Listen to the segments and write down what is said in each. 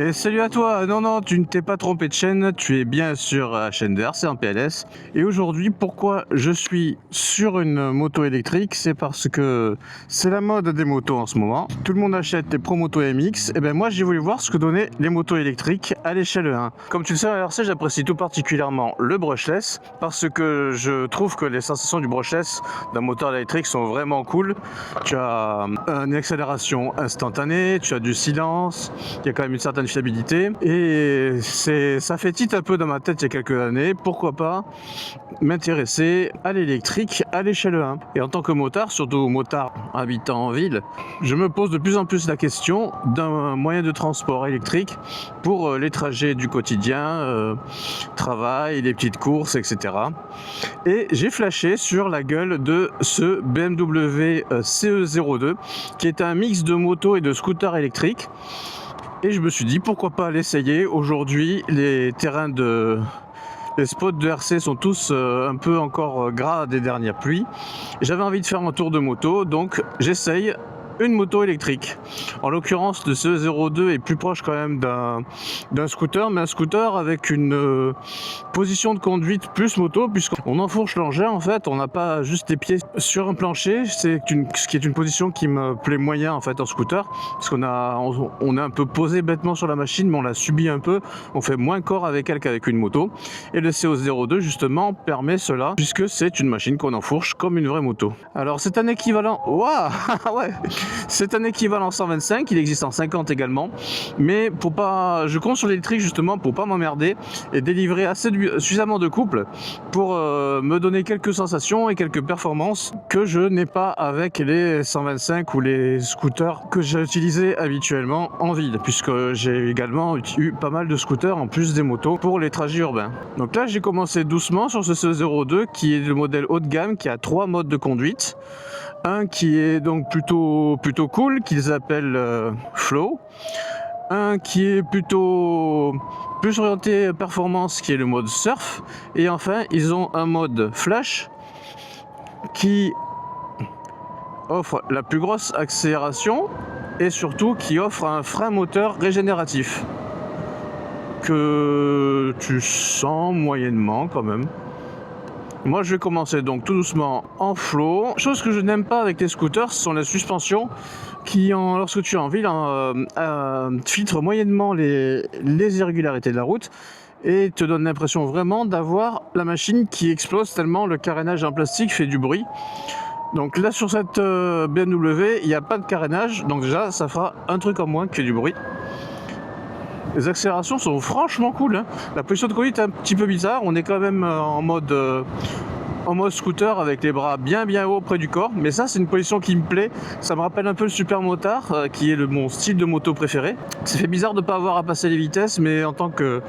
Et salut à toi, non non tu ne t'es pas trompé de chaîne, tu es bien sur la chaîne de RC en PLS. Et aujourd'hui pourquoi je suis sur une moto électrique, c'est parce que c'est la mode des motos en ce moment. Tout le monde achète des Pro Moto MX, et ben moi j'ai voulu voir ce que donnaient les motos électriques à l'échelle 1. Comme tu le sais à RC j'apprécie tout particulièrement le brushless, parce que je trouve que les sensations du brushless d'un moteur électrique sont vraiment cool. Tu as une accélération instantanée, tu as du silence, il y a quand même une certaine fiabilité et ça fait tilt un peu dans ma tête il y a quelques années, pourquoi pas m'intéresser à l'électrique à l'échelle 1. Et en tant que motard, surtout motard habitant en ville, je me pose de plus en plus la question d'un moyen de transport électrique pour les trajets du quotidien, travail, les petites courses, etc. Et j'ai flashé sur la gueule de ce BMW CE02 qui est un mix de moto et de scooter électrique. Et je me suis dit pourquoi pas l'essayer. Aujourd'hui les spots de RC sont tous un peu encore gras des dernières pluies. J'avais envie de faire un tour de moto, donc j'essaye une moto électrique. En l'occurrence, le CE02 est plus proche quand même d'un scooter, mais un scooter avec une position de conduite plus moto, puisqu'on enfourche l'engin en fait, on n'a pas juste les pieds sur un plancher, ce qui est une position qui me plaît moyen en fait en scooter, parce qu'on est un peu posé bêtement sur la machine, mais on la subit un peu, on fait moins corps avec elle qu'avec une moto. Et le CO02 justement permet cela, puisque c'est une machine qu'on enfourche comme une vraie moto. Alors c'est un équivalent, waouh ouais, c'est un équivalent 125, il existe en 50 également, mais je compte sur l'électrique justement pour pas m'emmerder et délivrer suffisamment de couple pour me donner quelques sensations et quelques performances que je n'ai pas avec les 125 ou les scooters que j'ai utilisés habituellement en ville, puisque j'ai également eu pas mal de scooters en plus des motos pour les trajets urbains. Donc là j'ai commencé doucement sur ce CE02 qui est le modèle haut de gamme, qui a 3 modes de conduite. Un qui est donc plutôt cool, qu'ils appellent Flow. Un qui est plutôt plus orienté performance, qui est le mode surf. Et enfin, ils ont un mode flash qui offre la plus grosse accélération et surtout qui offre un frein moteur régénératif que tu sens moyennement quand même. Moi je vais commencer donc tout doucement en flow. Chose que je n'aime pas avec les scooters, ce sont les suspensions qui, lorsque tu es en ville, filtrent moyennement les irrégularités de la route et te donnent l'impression vraiment d'avoir la machine qui explose tellement le carénage en plastique fait du bruit. Donc là sur cette BMW, il n'y a pas de carénage, donc déjà ça fera un truc en moins qui fait du bruit. Les accélérations sont franchement cool, hein. La position de conduite est un petit peu bizarre, on est quand même en mode scooter avec les bras bien haut près du corps, mais ça c'est une position qui me plaît, ça me rappelle un peu le super motard qui est mon style de moto préféré. Ça fait bizarre de ne pas avoir à passer les vitesses, mais en tant que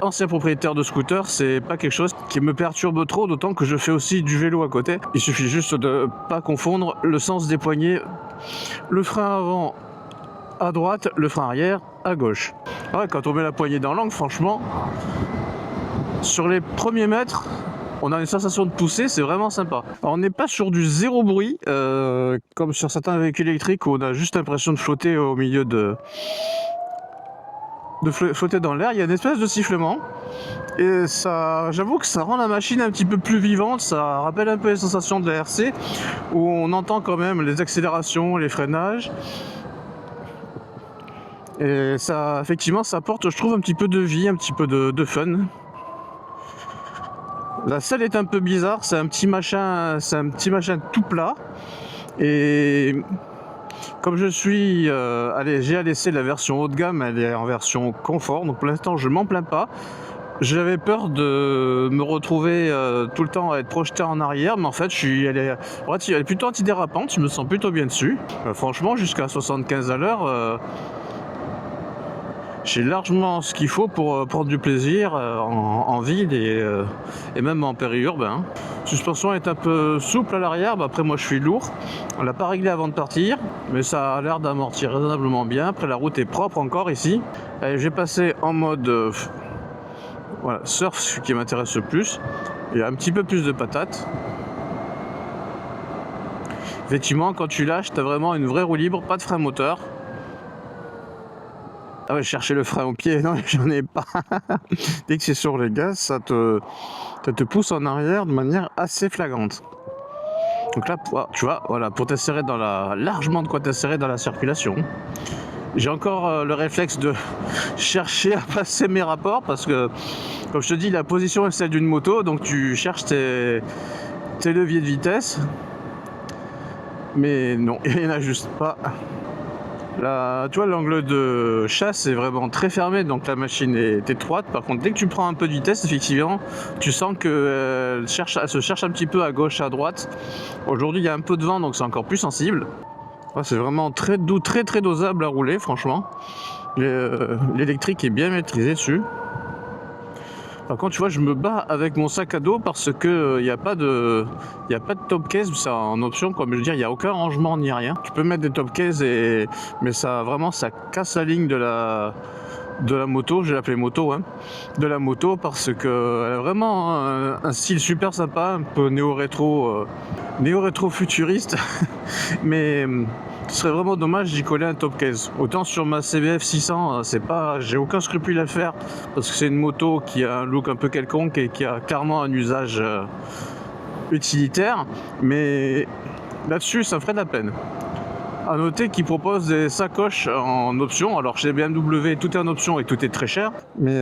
ancien propriétaire de scooter, c'est pas quelque chose qui me perturbe trop, d'autant que je fais aussi du vélo à côté. Il suffit juste de pas confondre le sens des poignées, le frein avant à droite, le frein arrière à gauche. Ouais, quand on met la poignée dans l'angle, franchement, sur les premiers mètres, on a une sensation de poussée, c'est vraiment sympa. Alors, on n'est pas sur du zéro bruit, comme sur certains véhicules électriques où on a juste l'impression de flotter au milieu flotter dans l'air. Il y a une espèce de sifflement. Et ça, j'avoue que ça rend la machine un petit peu plus vivante, ça rappelle un peu les sensations de la RC, où on entend quand même les accélérations, les freinages. Et ça, effectivement, ça apporte, je trouve, un petit peu de vie, un petit peu de fun. La selle est un peu bizarre, c'est un petit machin tout plat. Et comme je suis, j'ai laissé la version haut de gamme, elle est en version confort, donc pour l'instant je m'en plains pas. J'avais peur de me retrouver tout le temps à être projeté en arrière, mais en fait elle est plutôt antidérapante, je me sens plutôt bien dessus. Franchement, jusqu'à 75 à l'heure, j'ai largement ce qu'il faut pour prendre du plaisir en ville et même en périurbain. La suspension est un peu souple à l'arrière, après moi je suis lourd, on l'a pas réglé avant de partir, mais ça a l'air d'amortir raisonnablement bien. Après la route est propre encore ici. Allez, j'ai passé en mode voilà, surf, ce qui m'intéresse le plus. Il y a un petit peu plus de patates. Effectivement, quand tu lâches, tu as vraiment une vraie roue libre, pas de frein moteur. Ah ouais, chercher le frein au pied, non, j'en ai pas. Dès que c'est sur les gaz, ça te pousse en arrière de manière assez flagrante. Donc là, tu vois, voilà, pour t'insérer largement de quoi t'insérer dans la circulation. J'ai encore le réflexe de chercher à passer mes rapports parce que, comme je te dis, la position est celle d'une moto, donc tu cherches tes leviers de vitesse. Mais non, il n'y en a juste pas. Là, tu vois, l'angle de chasse est vraiment très fermé, donc la machine est étroite. Par contre, dès que tu prends un peu de vitesse, effectivement, tu sens qu'elle se cherche un petit peu à gauche, à droite. Aujourd'hui, il y a un peu de vent, donc c'est encore plus sensible. C'est vraiment très doux, très très dosable à rouler, franchement. L'électrique est bien maîtrisé dessus. Par contre, tu vois, je me bats avec mon sac à dos parce que y a pas de top case, c'est en option, quoi. Mais je veux dire, il n'y a aucun rangement ni rien. Tu peux mettre des top cases, mais ça casse la ligne de la moto, je vais l'appeler moto, hein, de la moto, parce que elle a vraiment un style super sympa, un peu néo-rétro futuriste, mais ce serait vraiment dommage d'y coller un top case. Autant sur ma CBF 600, j'ai aucun scrupule à le faire, parce que c'est une moto qui a un look un peu quelconque et qui a clairement un usage utilitaire, mais là-dessus, ça ferait de la peine. À noter qu'ils proposent des sacoches en option. Alors chez BMW, tout est en option et tout est très cher. Mais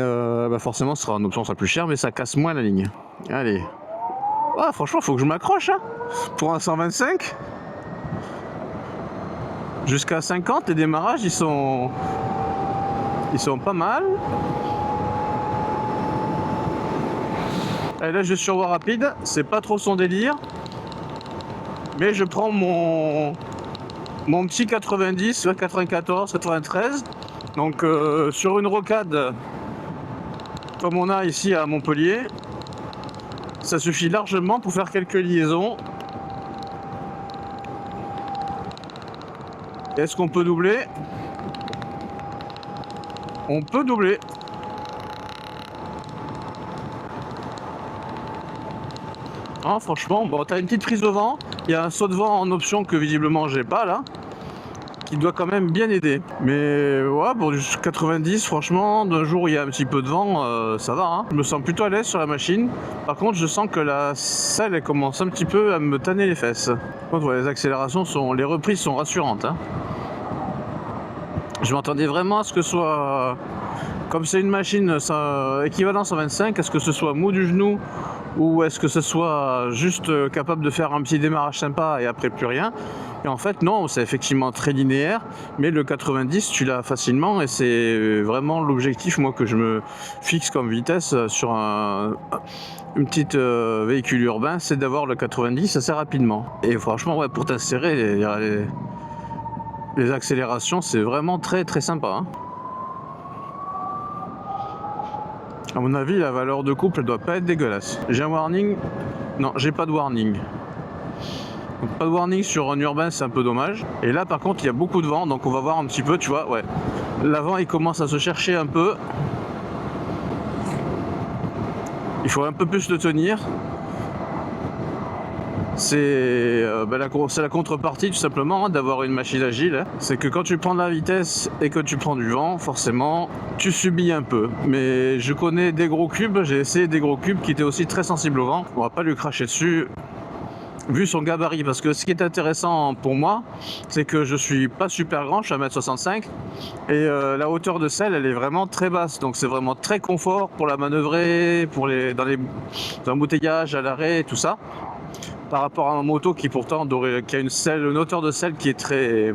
forcément, ce sera en option, ça sera plus cher, mais ça casse moins la ligne. Allez. Ah, franchement, faut que je m'accroche, hein. Pour un 125. Jusqu'à 50, les démarrages, ils sont pas mal. Et là, je suis sur voie rapide. C'est pas trop son délire. Mais je prends mon petit 90, 94, 93. Donc sur une rocade comme on a ici à Montpellier, ça suffit largement pour faire quelques liaisons. Est-ce qu'on peut doubler? On peut doubler. Ah, franchement, bon, t'as une petite prise de vent. Il y a un saut de vent en option que visiblement j'ai pas là, qui doit quand même bien aider. Mais ouais, pour du 90, franchement, d'un jour où il y a un petit peu de vent, ça va, hein. Je me sens plutôt à l'aise sur la machine. Par contre, je sens que la selle, elle commence un petit peu à me tanner les fesses. Par contre, ouais, les reprises sont rassurantes, hein. Je m'attendais vraiment à ce que ce soit, comme c'est une machine équivalent 125, à ce que ce soit mou du genou, ou est-ce que ce soit juste capable de faire un petit démarrage sympa et après plus rien. Et en fait non, c'est effectivement très linéaire, mais le 90 tu l'as facilement, et c'est vraiment l'objectif moi que je me fixe comme vitesse sur une petite véhicule urbain, c'est d'avoir le 90 assez rapidement. Et franchement ouais, pour t'insérer les accélérations, c'est vraiment très très sympa, hein. À mon avis, la valeur de couple doit pas être dégueulasse. J'ai un warning? Non, j'ai pas de warning. Donc, pas de warning sur un urbain, c'est un peu dommage. Et là, par contre, il y a beaucoup de vent, donc on va voir un petit peu, tu vois, ouais. L'avant, il commence à se chercher un peu. Il faut un peu plus le tenir. C'est la contrepartie tout simplement d'avoir une machine agile. C'est que quand tu prends de la vitesse et que tu prends du vent, forcément tu subis un peu. Mais je connais des gros cubes, j'ai essayé des gros cubes qui étaient aussi très sensibles au vent. On va pas lui cracher dessus vu son gabarit, parce que ce qui est intéressant pour moi, c'est que je suis pas super grand, je suis 1m65 et la hauteur de selle elle est vraiment très basse, donc c'est vraiment très confort pour la manœuvrer, dans les embouteillages, à l'arrêt, tout ça. Par rapport à ma moto qui pourtant qui a une hauteur de selle qui est très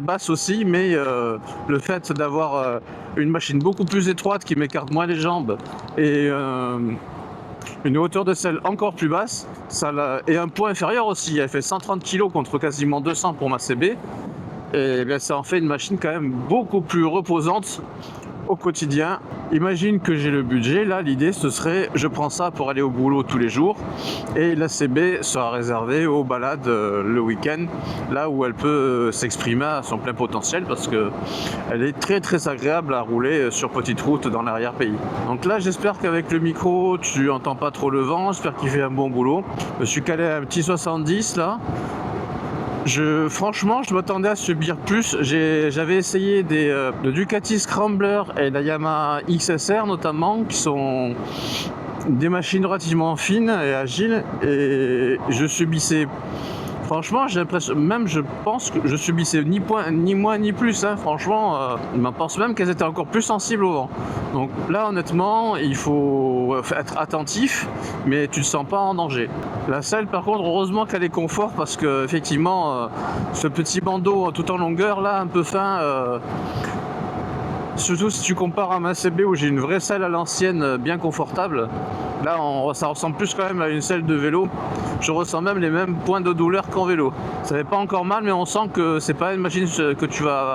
basse aussi, mais le fait d'avoir une machine beaucoup plus étroite qui m'écarte moins les jambes et une hauteur de selle encore plus basse, et un poids inférieur aussi, elle fait 130 kg contre quasiment 200 pour ma CB, et bien ça en fait une machine quand même beaucoup plus reposante au quotidien. Imagine que j'ai le budget, là l'idée ce serait, je prends ça pour aller au boulot tous les jours, et la CB sera réservée aux balades le week-end, là où elle peut s'exprimer à son plein potentiel, parce que elle est très très agréable à rouler sur petite route dans l'arrière-pays. Donc là j'espère qu'avec le micro tu entends pas trop le vent, j'espère qu'il fait un bon boulot. Je me suis calé à un petit 70 là, Franchement, je m'attendais à subir plus. J'avais essayé de Ducati Scrambler et la Yamaha XSR notamment, qui sont des machines relativement fines et agiles, et je subissais. Franchement, j'ai l'impression, même je pense que je subissais ni moins ni plus. Hein. Franchement, je pense même qu'elles étaient encore plus sensibles au vent. Donc là, honnêtement, il faut être attentif, mais tu ne te sens pas en danger. La selle, par contre, heureusement qu'elle est confort, parce que effectivement, ce petit bandeau tout en longueur là, un peu fin. Surtout si tu compares à ma CB où j'ai une vraie selle à l'ancienne bien confortable. Là, ça ressemble plus quand même à une selle de vélo. Je ressens même les mêmes points de douleur qu'en vélo. Ça fait pas encore mal, mais on sent que c'est pas une machine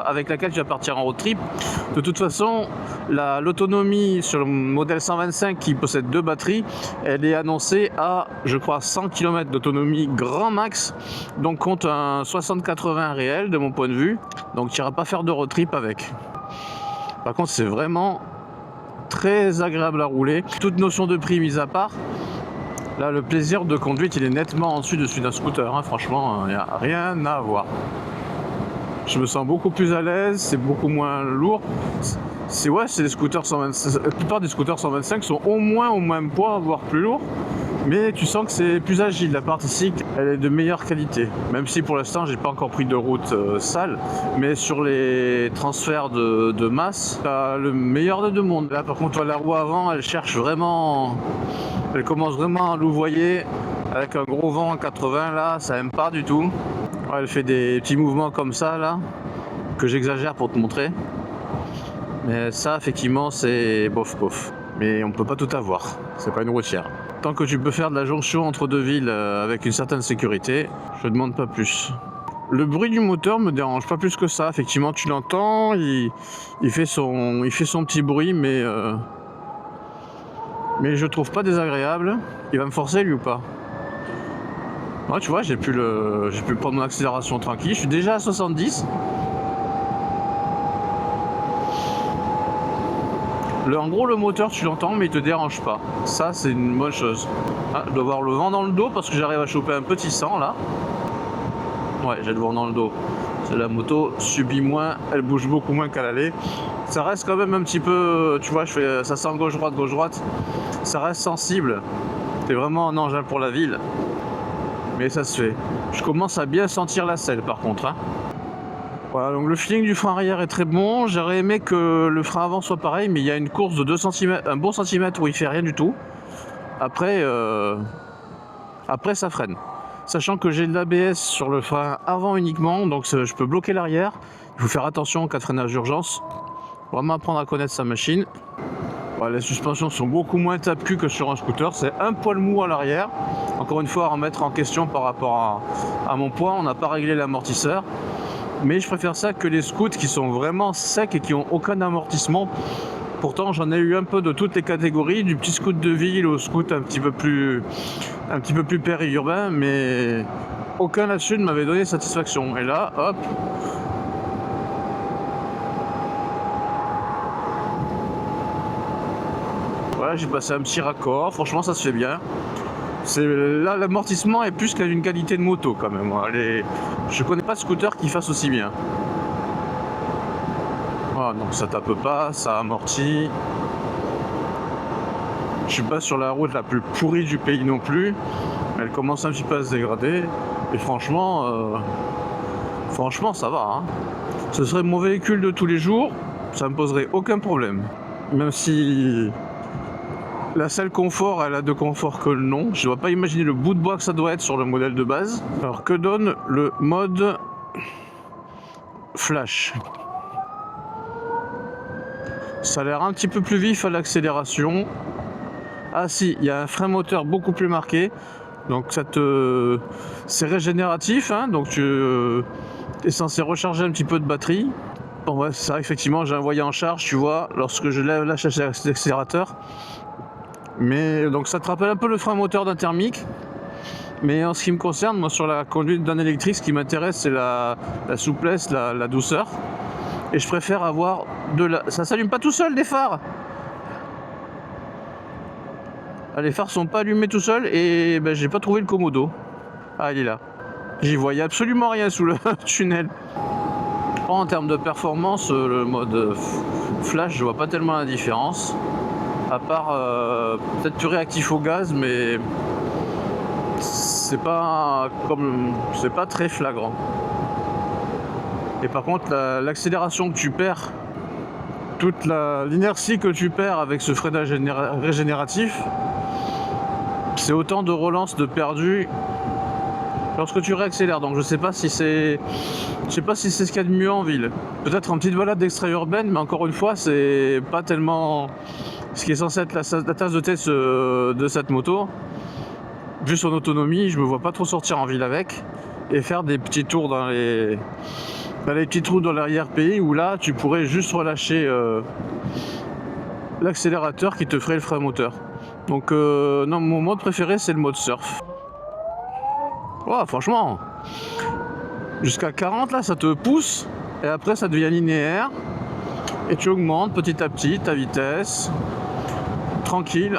avec laquelle tu vas partir en road trip. De toute façon, l'autonomie sur le modèle 125 qui possède 2 batteries, elle est annoncée à, je crois, 100 km d'autonomie grand max. Donc compte un 60-80 réel de mon point de vue. Donc tu n'iras pas faire de road trip avec. Par contre, c'est vraiment très agréable à rouler. Toute notion de prix mise à part, là, le plaisir de conduite, il est nettement en dessus de celui d'un scooter. Hein. Franchement, il n'y a rien à voir. Je me sens beaucoup plus à l'aise, c'est beaucoup moins lourd. C'est des scooters 125. La plupart des scooters 125 sont au même poids, voire plus lourds. Mais tu sens que c'est plus agile. La partie cycle, elle est de meilleure qualité. Même si pour l'instant, j'ai pas encore pris de route sale. Mais sur les transferts de masse, t'as le meilleur des deux mondes. Là, par contre, la roue avant, elle cherche vraiment. Elle commence vraiment à louvoyer. Avec un gros vent à 80, là, ça aime pas du tout. Ouais, elle fait des petits mouvements comme ça, là, que j'exagère pour te montrer. Mais ça, effectivement, c'est bof. Mais on peut pas tout avoir. C'est pas une routière. Tant que tu peux faire de la jonction entre deux villes avec une certaine sécurité, je ne demande pas plus. Le bruit du moteur me dérange pas plus que ça. Effectivement, tu l'entends, il fait son petit bruit, mais je trouve pas désagréable. Il va me forcer lui ou pas? Ouais, tu vois, j'ai pu prendre mon accélération tranquille. Je suis déjà à 70. En gros, le moteur, tu l'entends, mais il te dérange pas. Ça, c'est une bonne chose. Ah, je dois avoir le vent dans le dos parce que j'arrive à choper un petit sang, là. Ouais, j'ai le vent dans le dos. La moto subit moins, elle bouge beaucoup moins qu'à l'aller. Ça reste quand même un petit peu, tu vois, ça sent gauche-droite. Ça reste sensible. C'est vraiment un engin pour la ville. Mais ça se fait. Je commence à bien sentir la selle, par contre. Hein. Voilà, donc le feeling du frein arrière est très bon. J'aurais aimé que le frein avant soit pareil, mais il y a une course de 2 cm, un bon centimètre où il fait rien du tout. Après, ça freine. Sachant que j'ai de l'ABS sur le frein avant uniquement, donc je peux bloquer l'arrière. Il faut faire attention en cas de freinage d'urgence. Vraiment apprendre à connaître sa machine. Voilà, les suspensions sont beaucoup moins tape-cul que sur un scooter. C'est un poil mou à l'arrière. Encore une fois, à remettre en question par rapport à mon poids. On n'a pas réglé l'amortisseur. Mais je préfère ça que les scouts qui sont vraiment secs et qui n'ont aucun amortissement. Pourtant, j'en ai eu un peu de toutes les catégories, du petit scoot de ville au scoot un petit peu plus périurbain, mais aucun là-dessus ne m'avait donné satisfaction. Et là, hop. Voilà, j'ai passé un petit raccord. Franchement, ça se fait bien. Là, l'amortissement est plus qu'une qualité de moto quand même. Je connais pas de scooter qui fasse aussi bien. Voilà, donc ça tape pas, ça amortit. Je suis pas sur la route la plus pourrie du pays non plus. Elle commence un petit peu à se dégrader. Et franchement, ça va. Hein. Ce serait mon véhicule de tous les jours, ça me poserait aucun problème. Même si la selle confort, elle a de confort que le nom. Je ne dois pas imaginer le bout de bois que ça doit être sur le modèle de base. Alors que donne le mode flash? Ça a l'air un petit peu plus vif à l'accélération. Ah si, il y a un frein moteur beaucoup plus marqué. Donc c'est régénératif, hein, donc tu es censé recharger un petit peu de batterie. Bon ouais, c'est vrai, effectivement, j'ai un voyant en charge, tu vois, lorsque je lâche l'accélérateur. Mais donc ça te rappelle un peu le frein moteur d'un thermique. Mais en ce qui me concerne, moi sur la conduite d'un électrique, ce qui m'intéresse c'est la souplesse, la douceur. Et je préfère avoir Ça s'allume pas tout seul, les phares. Ah, les phares sont pas allumés tout seuls et j'ai pas trouvé le commodo. Ah, il est là. J'y voyais absolument rien sous le tunnel. En termes de performance, le mode flash, je vois pas tellement la différence. À part peut-être plus réactif au gaz, mais c'est pas très flagrant. Et par contre, l'accélération que tu perds, toute l'inertie que tu perds avec ce freinage régénératif, c'est autant de relance de perdu lorsque tu réaccélères. Donc je sais pas si c'est ce qu'il y a de mieux en ville. Peut-être en petite balade extra-urbaine, mais encore une fois, c'est pas tellement ce qui est censé être la tasse de tête de cette moto. Vu son autonomie, je me vois pas trop sortir en ville avec et faire des petits tours dans les petits trous dans l'arrière-pays où là tu pourrais juste relâcher l'accélérateur qui te ferait le frein moteur. Donc non, mon mode préféré c'est le mode surf. Ouais, franchement, jusqu'à 40 là ça te pousse et après ça devient linéaire et tu augmentes petit à petit ta vitesse tranquille.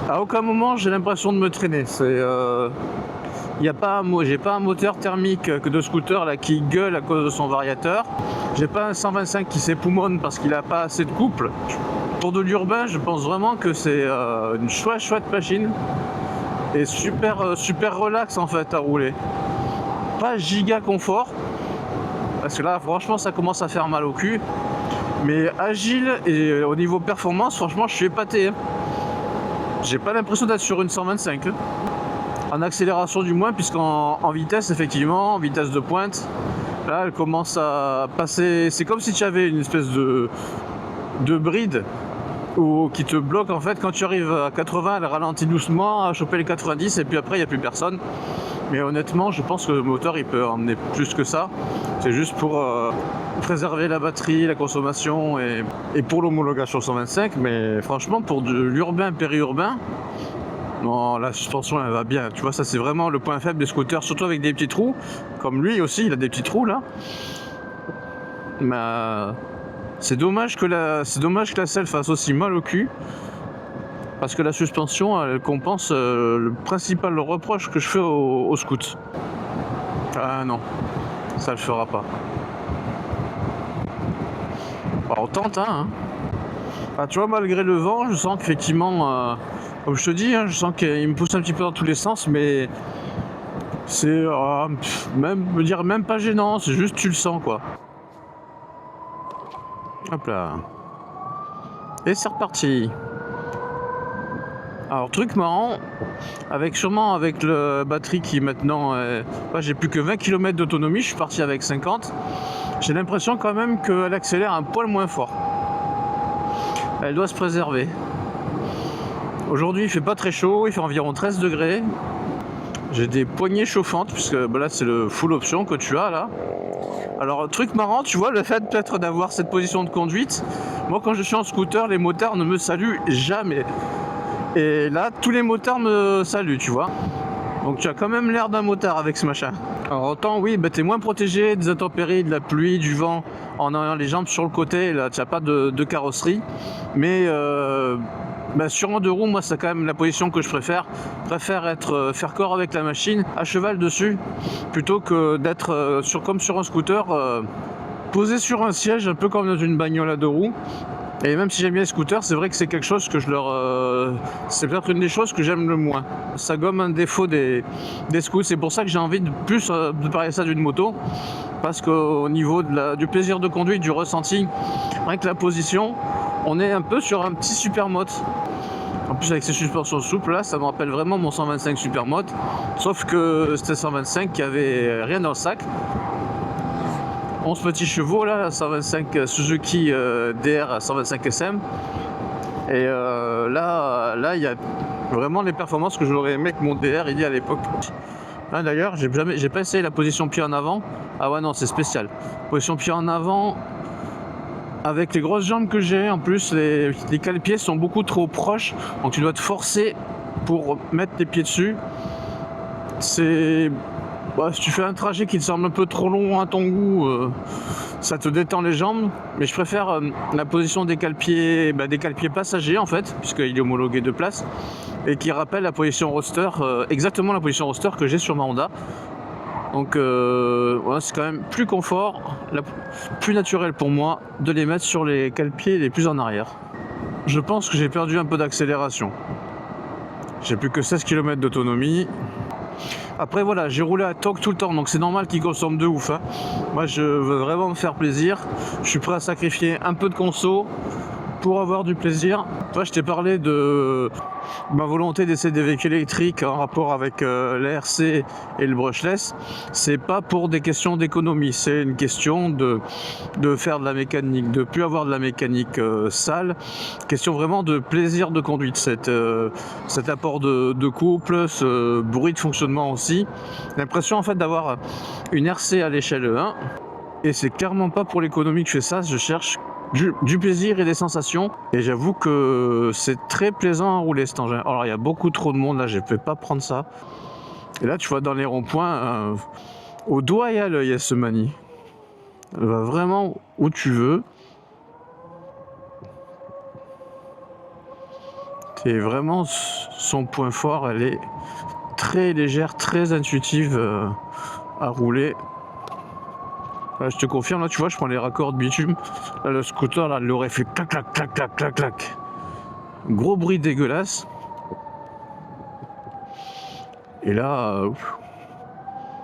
À aucun moment j'ai l'impression de me traîner. J'ai pas un moteur thermique que de scooter là qui gueule à cause de son variateur. J'ai pas un 125 qui s'époumonne parce qu'il a pas assez de couple. Pour de l'urbain, je pense vraiment que c'est une chouette machine et super relax en fait à rouler. Pas giga confort parce que là franchement ça commence à faire mal au cul. Mais agile et au niveau performance, franchement je suis épaté. Hein. J'ai pas l'impression d'être sur une 125. Hein. En accélération du moins, puisqu'en vitesse, effectivement, en vitesse de pointe, là elle commence à passer. C'est comme si tu avais une espèce de bride qui te bloque en fait. Quand tu arrives à 80, elle ralentit doucement à choper les 90 et puis après il n'y a plus personne. Mais honnêtement, je pense que le moteur il peut emmener plus que ça. C'est juste pour préserver la batterie, la consommation et pour l'homologation 125. Mais franchement, pour de l'urbain, périurbain, non, la suspension elle va bien. Tu vois, ça c'est vraiment le point faible des scooters, surtout avec des petits trous. Comme lui aussi, il a des petits trous là. Mais c'est dommage que la selle fasse aussi mal au cul. Parce que la suspension, elle compense le principal reproche que je fais au scoot. Ah non, ça le fera pas. Bah, on tente, hein. Ah, tu vois, malgré le vent, je sens qu'effectivement, comme je te dis, hein, je sens qu'il me pousse un petit peu dans tous les sens, mais c'est même pas gênant, c'est juste tu le sens quoi. Hop là. Et c'est reparti. Alors truc marrant, sûrement avec la batterie qui maintenant, j'ai plus que 20 km d'autonomie, je suis parti avec 50. J'ai l'impression quand même qu'elle accélère un poil moins fort. Elle doit se préserver. Aujourd'hui il fait pas très chaud, il fait environ 13 degrés. J'ai des poignées chauffantes puisque là c'est le full option que tu as là. Alors truc marrant, tu vois, le fait peut-être d'avoir cette position de conduite, moi quand je suis en scooter, les motards ne me saluent jamais. Et là, tous les motards me saluent, tu vois. Donc tu as quand même l'air d'un motard avec ce machin. Alors autant, oui, t'es moins protégé des intempéries, de la pluie, du vent, en ayant les jambes sur le côté, là, tu n'as pas de carrosserie. Mais sur un deux roues, moi, c'est quand même la position que je préfère. Je préfère faire corps avec la machine, à cheval dessus, plutôt que d'être comme sur un scooter, posé sur un siège, un peu comme dans une bagnole à deux roues. Et même si j'aime bien les scooters, c'est vrai que c'est quelque chose que c'est peut-être une des choses que j'aime le moins. Ça gomme un défaut des scoots. C'est pour ça que j'ai envie de parler ça d'une moto. Parce qu'au niveau du plaisir de conduite, du ressenti, rien que la position, on est un peu sur un petit supermoto. En plus avec ces suspensions souples là, ça me rappelle vraiment mon 125 supermoto. Sauf que c'était 125 qui avait rien dans le sac. 11 petits chevaux là, la 125 Suzuki DR 125 SM. Et là il y a vraiment les performances que j'aurais aimé que mon DR il y a à l'époque. Ah, d'ailleurs j'ai pas essayé la position pied en avant. Ah ouais non, c'est spécial. Position pied en avant avec les grosses jambes que j'ai, en plus les cale-pieds sont beaucoup trop proches, donc tu dois te forcer pour mettre tes pieds dessus. C'est Bah, si tu fais un trajet qui te semble un peu trop long à ton goût, ça te détend les jambes. Mais je préfère la position des cale-pieds, des cale-pieds passagers en fait, puisqu'il est homologué de place, et qui rappelle la position roadster, exactement la position roadster que j'ai sur ma Honda. Donc voilà, c'est quand même plus confort, plus naturel pour moi de les mettre sur les cale-pieds les plus en arrière. Je pense que j'ai perdu un peu d'accélération. J'ai plus que 16 km d'autonomie. Après voilà, j'ai roulé à toc tout le temps, donc c'est normal qu'il consomme de ouf, hein. Moi je veux vraiment me faire plaisir. Je suis prêt à sacrifier un peu de conso pour avoir du plaisir. Toi, je t'ai parlé de ma volonté d'essayer des véhicules électriques en rapport avec l'ARC et le brushless. C'est pas pour des questions d'économie, c'est une question de faire de la mécanique, de plus avoir de la mécanique sale. Question vraiment de plaisir de conduite, cet apport de couple, ce bruit de fonctionnement aussi. L'impression en fait d'avoir une RC à l'échelle 1. Et c'est clairement pas pour l'économie que je fais ça, je cherche du plaisir et des sensations, et j'avoue que c'est très plaisant à rouler cet engin. Alors il y a beaucoup trop de monde là, je ne peux pas prendre ça. Et là tu vois dans les ronds-points, au doigt et à l'œil, elle se manie. Elle va vraiment où tu veux. C'est vraiment son point fort, elle est très légère, très intuitive à rouler. Là, je te confirme, là tu vois, je prends les raccords de bitume. Là, le scooter, là, l'aurait fait clac, clac, clac, clac, clac, clac. Gros bruit dégueulasse. Et là,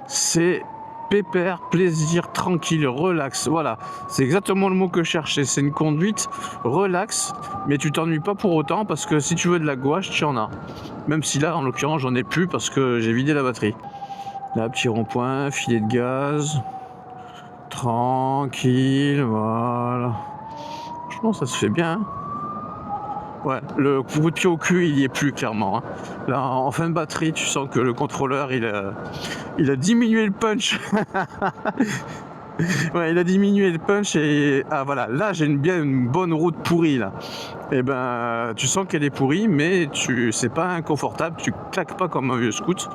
c'est pépère, plaisir, tranquille, relax. Voilà, c'est exactement le mot que je cherchais. C'est une conduite relax, mais tu t'ennuies pas pour autant parce que si tu veux de la gouache, tu en as. Même si là, en l'occurrence, j'en ai plus parce que j'ai vidé la batterie. Là, petit rond-point, filet de gaz. Tranquille, voilà. Franchement, ça se fait bien. Hein. Ouais, le coup de pied au cul, il y est plus clairement. Hein. Là, en fin de batterie, tu sens que le contrôleur, il a diminué le punch. Ouais, il a diminué le punch et voilà, là j'ai une bonne route pourrie là. Et ben, tu sens qu'elle est pourrie, mais c'est pas inconfortable. Tu claques pas comme un vieux scoot.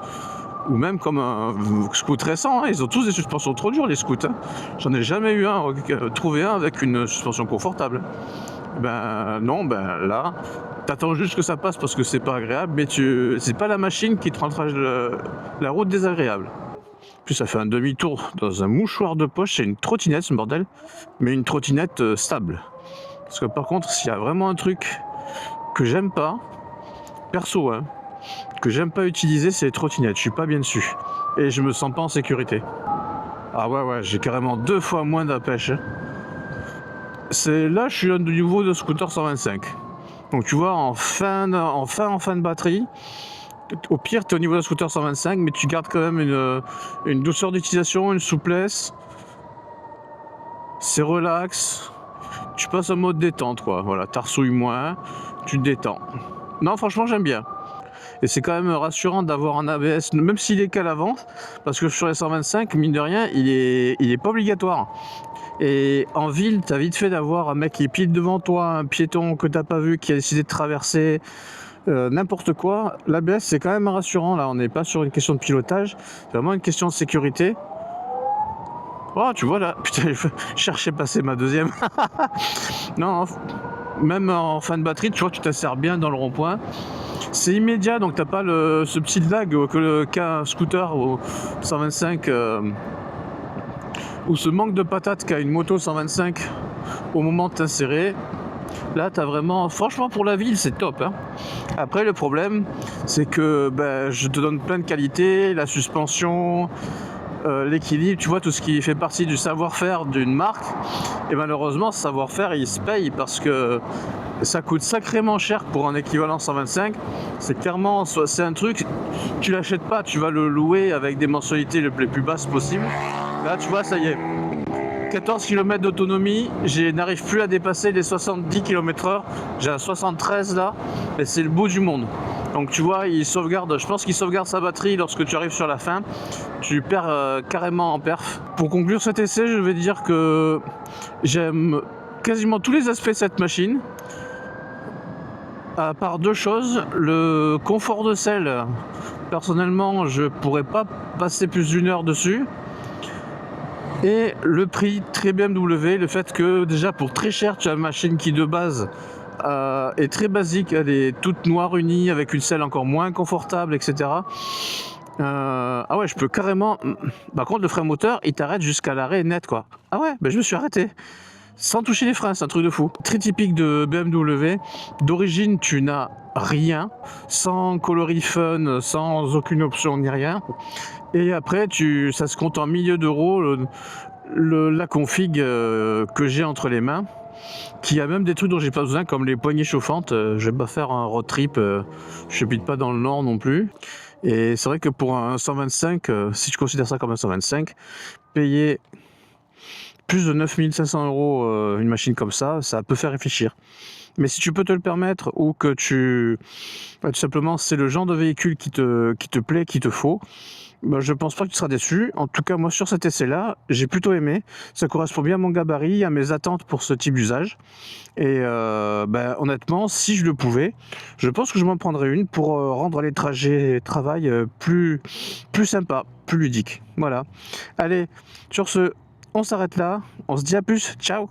Ou même comme un scoot récent, hein. Ils ont tous des suspensions trop dures les scouts. Hein. J'en ai jamais eu trouvé un avec une suspension confortable. Ben non, ben là, t'attends juste que ça passe parce que c'est pas agréable, mais c'est pas la machine qui te rendra la route désagréable. Puis ça fait un demi-tour dans un mouchoir de poche, c'est une trottinette ce bordel, mais une trottinette stable. Parce que par contre, s'il y a vraiment un truc que j'aime pas, perso, hein, que j'aime pas utiliser, c'est les trottinettes. Je suis pas bien dessus. Et je me sens pas en sécurité. Ah ouais, j'ai carrément 2 fois moins de pêche. Là, je suis au niveau de scooter 125. Donc tu vois, en fin de batterie, au pire, tu es au niveau de scooter 125, mais tu gardes quand même une douceur d'utilisation, une souplesse. C'est relax. Tu passes en mode détente, quoi. Voilà, t'arsouilles moins, tu te détends. Non, franchement, j'aime bien. Et c'est quand même rassurant d'avoir un ABS, même s'il est qu'à l'avant, parce que sur les 125, mine de rien, il est pas obligatoire. Et en ville, t'as vite fait d'avoir un mec qui pile devant toi, un piéton que t'as pas vu, qui a décidé de traverser, n'importe quoi. L'ABS, c'est quand même rassurant, là, on n'est pas sur une question de pilotage, c'est vraiment une question de sécurité. Oh, tu vois là, putain, je cherchais passer ma deuxième. Non, même en fin de batterie, tu vois, tu t'insères bien dans le rond-point. C'est immédiat, donc t'as pas ce petit lag qu'a un scooter au 125 ou ce manque de patate qu'a une moto 125 au moment de t'insérer. Là, t'as vraiment, franchement, pour la ville, c'est top. Hein. Après, le problème, c'est que je te donne plein de qualités, la suspension, l'équilibre, tu vois, tout ce qui fait partie du savoir-faire d'une marque. Et malheureusement, ce savoir-faire, il se paye parce que ça coûte sacrément cher pour un équivalent 125. C'est clairement, c'est un truc, tu l'achètes pas, tu vas le louer avec des mensualités les plus basses possibles. Là, tu vois, ça y est. 14 km d'autonomie, je n'arrive plus à dépasser les 70 km/h. J'ai un 73 là, et c'est le bout du monde. Donc tu vois, je pense qu'il sauvegarde sa batterie lorsque tu arrives sur la fin. Tu perds carrément en perf. Pour conclure cet essai, je vais dire que j'aime quasiment tous les aspects de cette machine. À part 2 choses, le confort de selle personnellement, je pourrais pas passer plus d'une heure dessus. Et le prix, très BMW, le fait que déjà pour très cher, tu as une machine qui de base est très basique, elle est toute noire unie avec une selle encore moins confortable, etc. Ah ouais, je peux carrément. Par contre, le frein moteur, il t'arrête jusqu'à l'arrêt net, quoi. Ah ouais, ben je me suis arrêté. Sans toucher les freins, c'est un truc de fou. Très typique de BMW. D'origine, tu n'as rien, sans coloris fun, sans aucune option ni rien. Et après, ça se compte en milliers d'euros la config que j'ai entre les mains. Qui a même des trucs dont j'ai pas besoin, comme les poignées chauffantes. Je vais pas faire un road trip, je habite pas dans le nord non plus. Et c'est vrai que pour un 125, si tu considères ça comme un 125, payer plus de 9500 € une machine comme ça peut faire réfléchir. Mais si tu peux te le permettre, ou que tout simplement c'est le genre de véhicule qui te plaît, qu'il te faut, je pense pas que tu seras déçu. En tout cas, moi sur cet essai là, j'ai plutôt aimé. Ça correspond bien à mon gabarit, à mes attentes pour ce type d'usage. Et honnêtement, si je le pouvais, je pense que je m'en prendrais une pour rendre les trajets travail plus sympas, plus ludiques. Voilà. Allez, sur ce, on s'arrête là. On se dit à plus. Ciao.